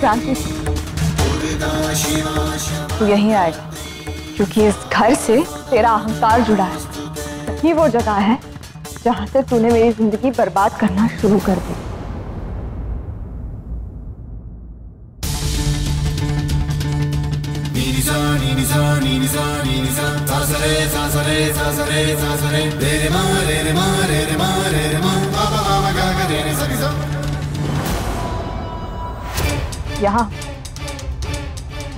जानती थी तू यहीं आएगा, क्योंकि इस घर से तेरा अहंकार जुड़ा है। यही वो जगह है जहां से तूने मेरी जिंदगी बर्बाद करना शुरू कर दी। यहाँ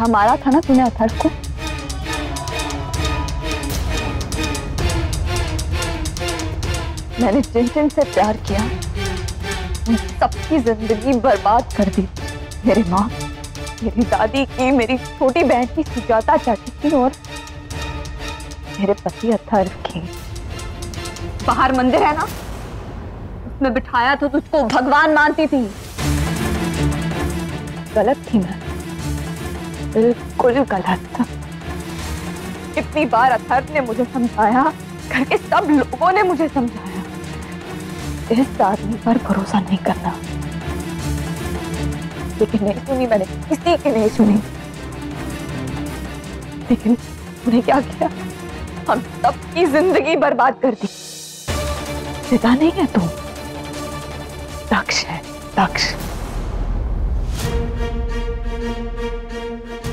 मारा था ना तूने अथर्व को? मैंने जिन जिन से प्यार किया उन सबकी जिंदगी बर्बाद कर दी। मेरी माँ, मेरी दादी की, मेरी छोटी बहन की सुजाता चाची की, और मेरे पति अथर्व की। बाहर मंदिर है ना, उसमें बिठाया तो तुझको भगवान मानती थी। गलत थी मैं, बिल्कुल गलत था। कितनी बार अथर्व ने मुझे समझाया, घर के सब लोगों ने मुझे समझाया, इस आदमी पर भरोसा नहीं करना, लेकिन नहीं सुनी मैंने, किसी की नहीं सुनी। लेकिन उन्हें क्या किया, हम सबकी जिंदगी बर्बाद कर दी। सीता नहीं है तू, दक्ष है, दक्ष।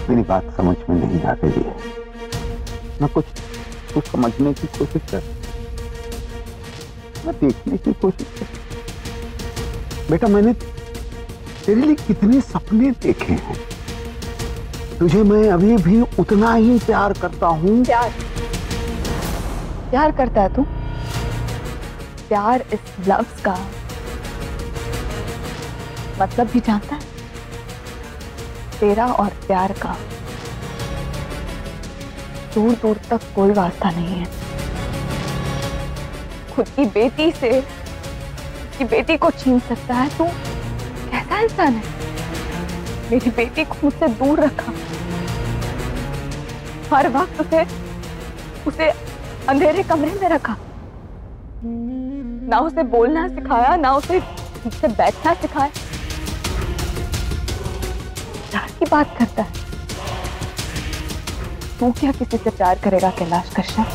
मेरी बात समझ में नहीं आ रही है। मैं कुछ समझने की कोशिश कर, मैं देखने की कोशिश कर। बेटा, मैंने तेरे लिए कितने सपने देखे हैं। तुझे मैं अभी भी उतना ही प्यार करता हूँ। प्यार करता है तू? प्यार इस लफ्ज का मतलब भी जानता है? तेरा और प्यार का दूर दूर तक कोई वास्ता नहीं है। खुद की बेटी से उसकी बेटी को छीन सकता है तू? कैसा इंसान है? मेरी बेटी को मुझसे दूर रखा, हर वक्त उसे अंधेरे कमरे में रखा, ना उसे बोलना सिखाया, ना उसे बैठना सिखाया। प्यार की बात करता है। तू क्या किसी से प्यार करेगा कैलाश कश्यप?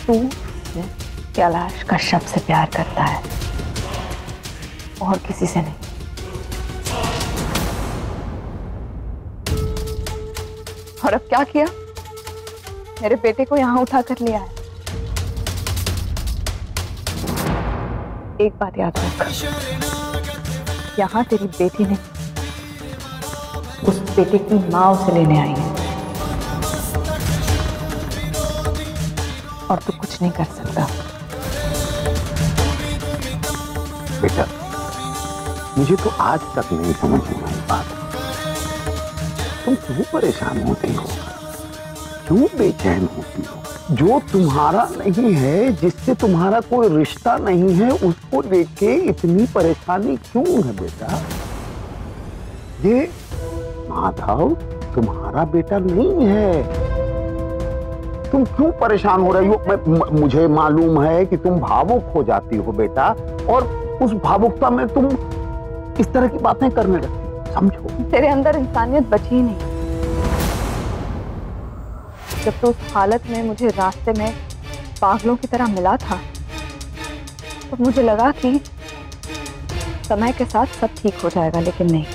तू कैलाश कश्यप से प्यार करता है और किसी से नहीं। और अब क्या किया? मेरे बेटे को यहां उठा कर लिया है। एक बात याद रख, यहां तेरी बेटी ने, उस बेटे की मां उसे लेने आई है और तू कुछ नहीं कर सकता। बेटा, मुझे तो आज तक नहीं समझ में आई बात। तुम क्यों परेशान होती हो, क्यों बेचैन होती हो? जो तुम्हारा नहीं है, जिससे तुम्हारा कोई रिश्ता नहीं है, उसको लेके इतनी परेशानी क्यों है बेटा? ये माधव तुम्हारा बेटा नहीं है। तुम क्यों परेशान हो रही हो? मुझे मालूम है कि तुम भावुक हो जाती हो बेटा, और उस भावुकता में तुम इस तरह की बातें करने लगती। समझो, तेरे अंदर इंसानियत बची ही नहीं। जब तो उस हालत में मुझे रास्ते में पागलों की तरह मिला था, तो मुझे लगा कि समय के साथ सब ठीक हो जाएगा, लेकिन नहीं।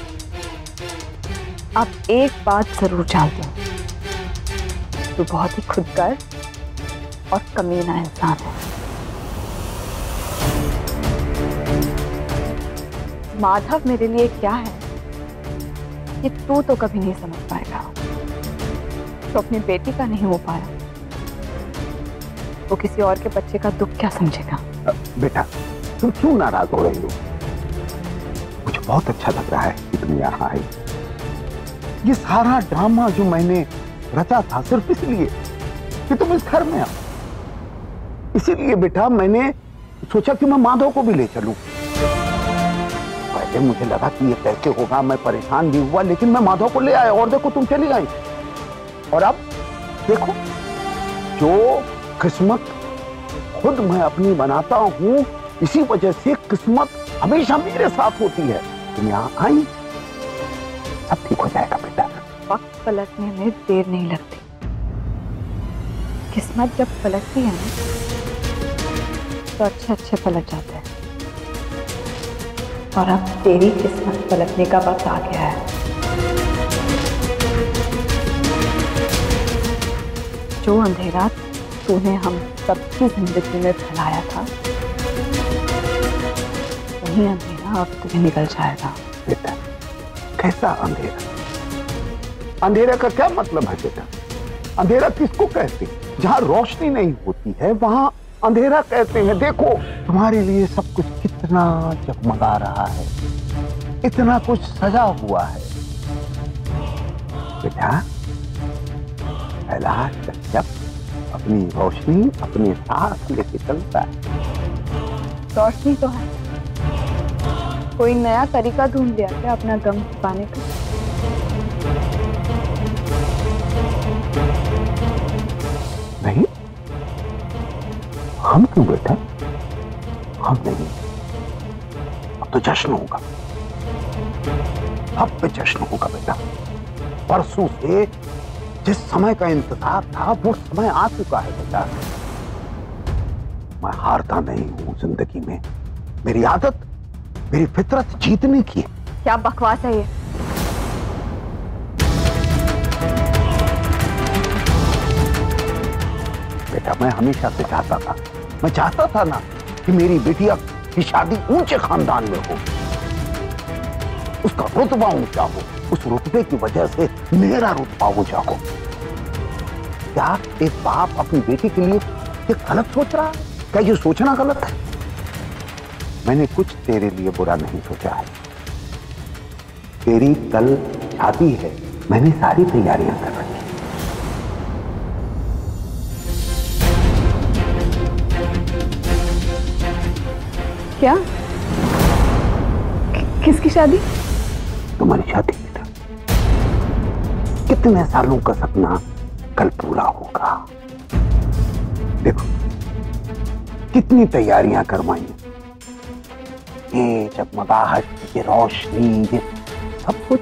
अब एक बात जरूर जानती हूँ, तू बहुत ही खुदगर्ज और कमीना इंसान है। माधव मेरे लिए क्या है, ये तू तो कभी नहीं समझ पाएगा। तो अपनी बेटी का नहीं हो पाया, वो किसी और के बच्चे का दुख क्या समझेगा? बेटा, तुम क्यों नाराज हो रही हो? मुझे बहुत अच्छा लग रहा है कि तुम यहाँ आई। ये सारा ड्रामा जो मैंने रचा था सिर्फ इसलिए कि तुम इस घर में आओ। इसीलिए बेटा मैंने सोचा कि मैं माधव को भी ले चलूं। पहले मुझे लगा कि ये कैसे होगा, मैं परेशान भी हुआ, लेकिन मैं माधव को ले आया और देखो तुम चली आई। और अब देखो, जो किस्मत खुद मैं अपनी बनाता हूं, इसी वजह से किस्मत हमेशा मेरे साथ होती है। तुम यहाँ आई सब ठीक हो जाएगा बेटा। वक्त पलटने में देर नहीं लगती। किस्मत जब पलटती है ना तो अच्छे अच्छे पलट जाते हैं। और अब तेरी किस्मत पलटने का वक्त आ गया है। जो अंधेरा तूने हम सबकी जिंदगी में फैलाया था, वही अंधेरा अब तुम्हें निकल जाएगा। बेटा कैसा अंधेरा? अंधेरा का क्या मतलब है बेटा? अंधेरा किसको कहते हैं? जहां रोशनी नहीं होती है वहां अंधेरा कहते हैं। देखो तुम्हारे लिए सब कुछ कितना जगमगा रहा है, इतना कुछ सजा हुआ है। बेटा पहला जब अपनी रोशनी अपने साथ लेके चलता है। रोशनी तो है, कोई नया तरीका ढूंढ लिया क्या अपना गम छुपाने का? नहीं, हम क्यों बेटा? हम नहीं। अब तो जश्न होगा, अब पे जश्न होगा बेटा। परसों से जिस समय का इंतजार था वो समय आ चुका है बेटा। मैं हारता नहीं हूं जिंदगी में। मेरी आदत, मेरी फितरत जीतने की है। क्या बकवास है ये? बेटा मैं हमेशा से चाहता था, मैं चाहता था ना कि मेरी बिटिया की शादी ऊंचे खानदान में हो, उसका रुतबा ऊंचा हो, उस रुतबे की वजह से मेरा रुतबा ऊंचा हो। क्या एक बाप अपनी बेटी के लिए ये गलत सोच रहा है? क्या ये सोचना गलत है? मैंने कुछ तेरे लिए बुरा नहीं सोचा है। तेरी कल शादी है, मैंने सारी तैयारियां कर रखी। क्या? किसकी शादी? तुम्हारी शादी बेटा। कितने सालों का सपना कल पूरा होगा। देखो कितनी तैयारियां करवाई, ये जगमगाहट, ये रोशनी, ये सब कुछ।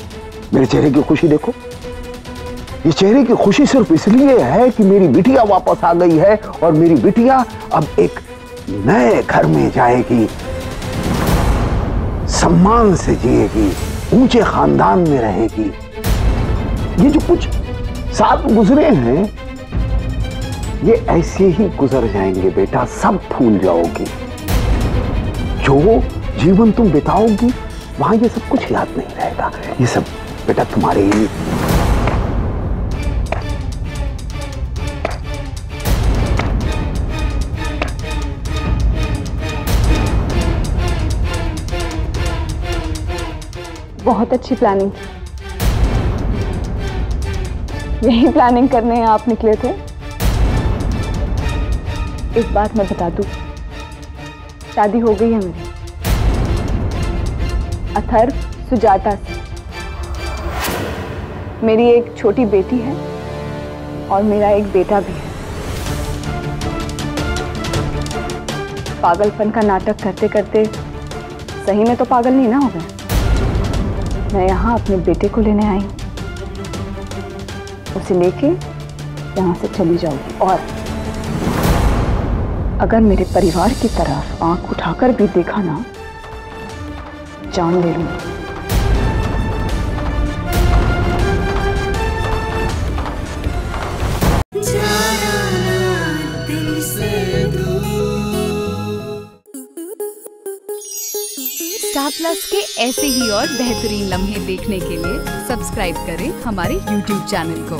मेरे चेहरे की खुशी देखो। ये चेहरे की खुशी सिर्फ इसलिए है कि मेरी बिटिया वापस आ गई है और मेरी बिटिया अब एक नए घर में जाएगी, सम्मान से जिएगी, ऊंचे खानदान में रहेगी। ये जो कुछ साल गुजरे हैं ये ऐसे ही गुजर जाएंगे बेटा, सब भूल जाओगी। जो जीवन तुम बिताओगी वहां ये सब कुछ याद नहीं रहेगा। ये सब बेटा तुम्हारे ही। बहुत अच्छी प्लानिंग की। यही प्लानिंग करने आप निकले थे? एक बात मैं बता दूं, शादी हो गई है मेरी अथर्व सुजाता से। मेरी एक छोटी बेटी है और मेरा एक बेटा भी है। पागलपन का नाटक करते करते सही में तो पागल नहीं ना हो गए। मैं यहाँ अपने बेटे को लेने आई हूँ, उसे लेके यहाँ से चली जाऊंगी। और अगर मेरे परिवार की तरफ आंख उठाकर भी देखा ना, जान ले लूंगी। स्टार प्लस के ऐसे ही और बेहतरीन लम्हे देखने के लिए सब्सक्राइब करें हमारे YouTube चैनल को।